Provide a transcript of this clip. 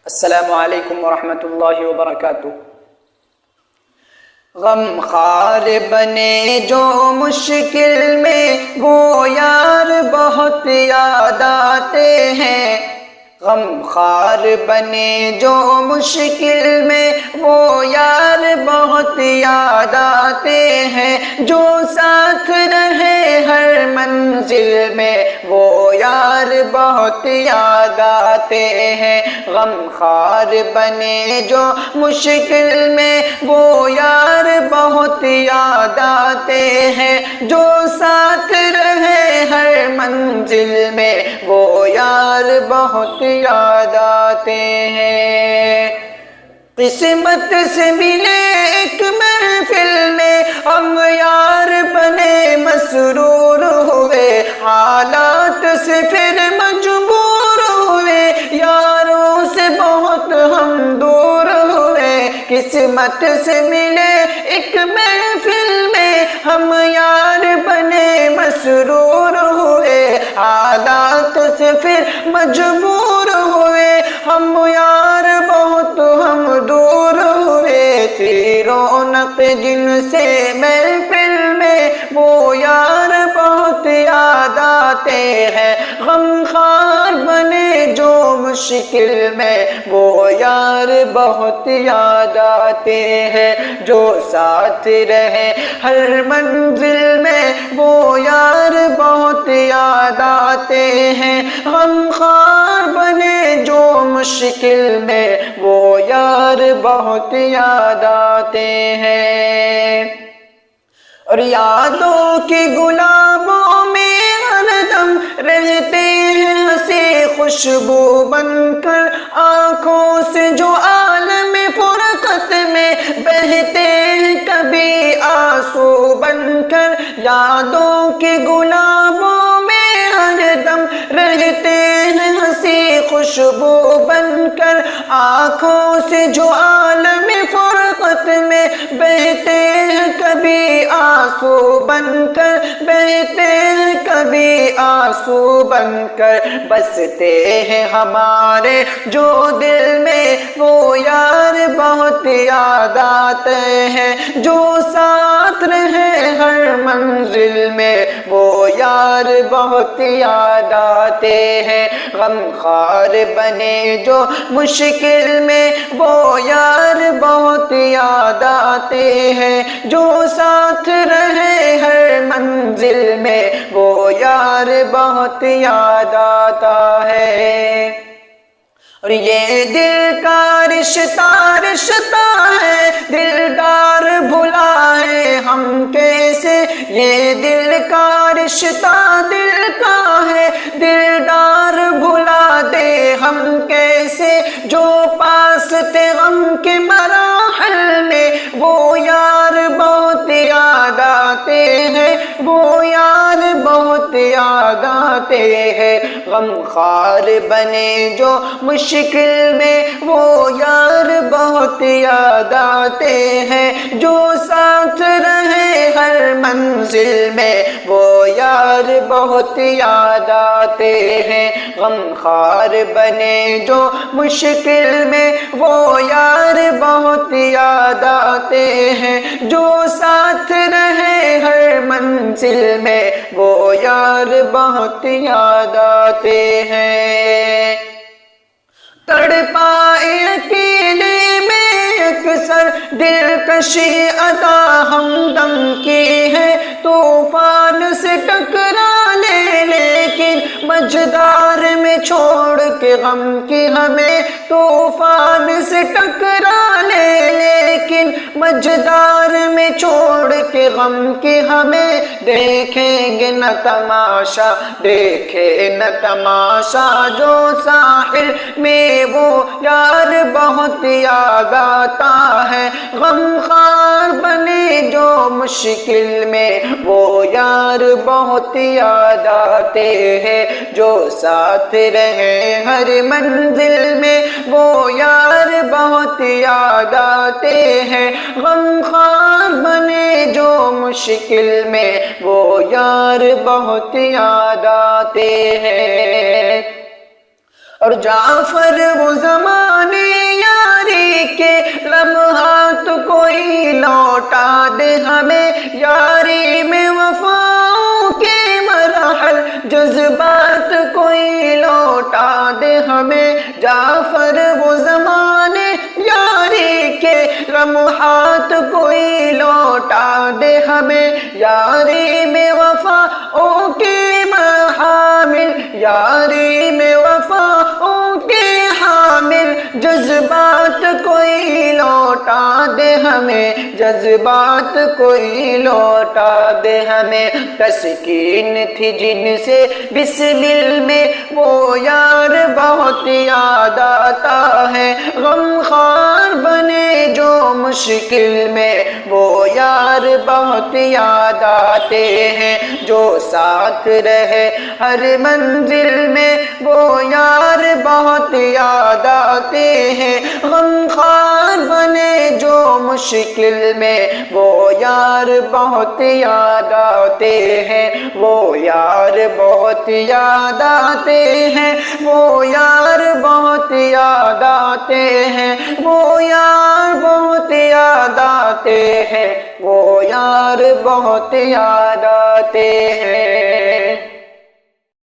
السلام علیکم ورحمۃ اللہ وبرکاتہ۔ غم خوار بنے جو مشکل میں وہ یار بہت یاد آتے ہیں۔ غم خوار بنے جو مشکل میں وہ یار بہت یاد آتے ہیں۔ جو ساتھ رہے ہر منزل میں وہ یار بہت یاد آتے ہیں۔ غم خوار بنے جو مشکل میں وہ یار بہت یاد آتے ہیں۔ جو ساتھ رہے ہر منزل میں وہ یار بہت یاد آتے ہیں۔ قسمت سے ملے ایک محفل میں ہم یار بنے مسرور ہوئے، حالات سے پھر مجبور ہوئے، یاروں سے بہت ہم دور ہوئے۔ قسمت سے ملے ایک محفل میں ہم یار بنے مسرور ہوئے، حالات سے پھر مجبور ہوئے، ہم یار بہت ہم دور ہوئے۔ تھی رونق جن سے محفل میں وہ یار بہت یاد آتے ہیں۔ غم خوار بنے جو مشکل میں وہ یار بہت یاد آتے ہیں۔ جو ساتھ رہے ہر منزل میں وہ یار بہت یاد آتے ہیں۔ غم خوار بنے جو مشکل میں وہ یار بہت یاد آتے ہیں۔ اور یادوں کے گلابوں میں ہر دم رہتے ہیں ہنسی خوشبو بن کر، آنکھوں سے جو عالم فرقت میں بہتے ہیں کبھی آنسو بن کر۔ یادوں کے گلابوں میں ہر دم رہتے ہیں ہنسی خوشبو بن کر، آنکھوں سے جو عالم فرقت میں بہتے ہیں کبھی آنسو بن کر، بہتے ہیں کبھی آنسو بن کر۔ بستے ہیں ہمارے جو دل میں وہ یار بہت یاد آتے ہیں۔ جو ساتھ رہے ہر منزل میں وہ یار بہت یاد آتے ہیں۔ غم خوار بنے جو مشکل میں وہ یار بہت یاد آتے ہیں۔ جو ساتھ رہے ہر منزل میں وہ یار بہت یاد آتا ہے۔ اور یہ دل کا رشتہ رشتہ ہے، دلدار بھلائے ہم کیسے۔ یہ دل کا رشتہ دل کا ہے، دلدار بھلا دے ہم کیسے۔ جو پاس تھے غم کے مراحل میں وہ یار بہت یاد آتے ہیں، وہ یار بہت یاد آتے ہیں۔ غم خوار بنے جو مشکل میں وہ یار بہت یاد آتے ہیں۔ جو ساتھ رہے ہر منزل میں وہ یار بہت یاد آتے ہیں۔ غم خوار بنے جو مشکل میں وہ یار بہت یاد آتے ہیں۔ جو ساتھ رہے ہر منزل میں وہ یار بہت یاد آتے ہیں۔ تڑپائے اکیلے میں اکثر دلکشی عطا ہمدم کی ہے، طوفان سے ٹکرا لے لیکن مجدار میں چھوڑ کے غم کی ہمیں۔ طوفان سے ٹکرا لے لیکن مجدار میں چھوڑ کے غم کی ہمیں۔ دیکھیں گے نہ تماشا دیکھے نہ تماشا، جو ساحل میں وہ یار بہت یاد آتا ہے۔ غم خوار بنے جو مشکل میں وہ یار بہت یاد آتے ہیں۔ جو ساتھ رہے ہر منزل میں وہ یار بہت یاد آتے ہیں۔ غم خوار بنے جو مشکل میں وہ یار بہت یاد آتے ہیں۔ اور جعفر وہ زمانے دے ہمیں یاری میں وفاؤں کے مراحل، جذبات کوئی لوٹا دے ہمیں جعفر وہ زمانے یاری کے، لمحات کوئی لوٹا دے ہمیں یاری میں وفاؤں کے محامل، یاری میں وفاؤں کے حامل، جذبات کوئی لوٹا دے ہمیں، جذبات کوئی لوٹا دے ہمیں، تسکین تھی جن سے بسمل میں وہ یار بہت یاد آتا ہے، غم خوار بنے جو مشکل میں وہ یار بہت یاد آتے ہیں، جو ساتھ رہے ہر منزل میں وہ یار بہت یاد آتے ہیں، غم خوار بنے جو مشکل میں وہ یار بہت یاد آتے ہیں، وہ یار بہت یاد آتے ہیں، وہ یار بہت یاد آتے ہیں، وہ یار بہت یاد آتے ہیں، وہ یار بہت یاد آتے ہیں۔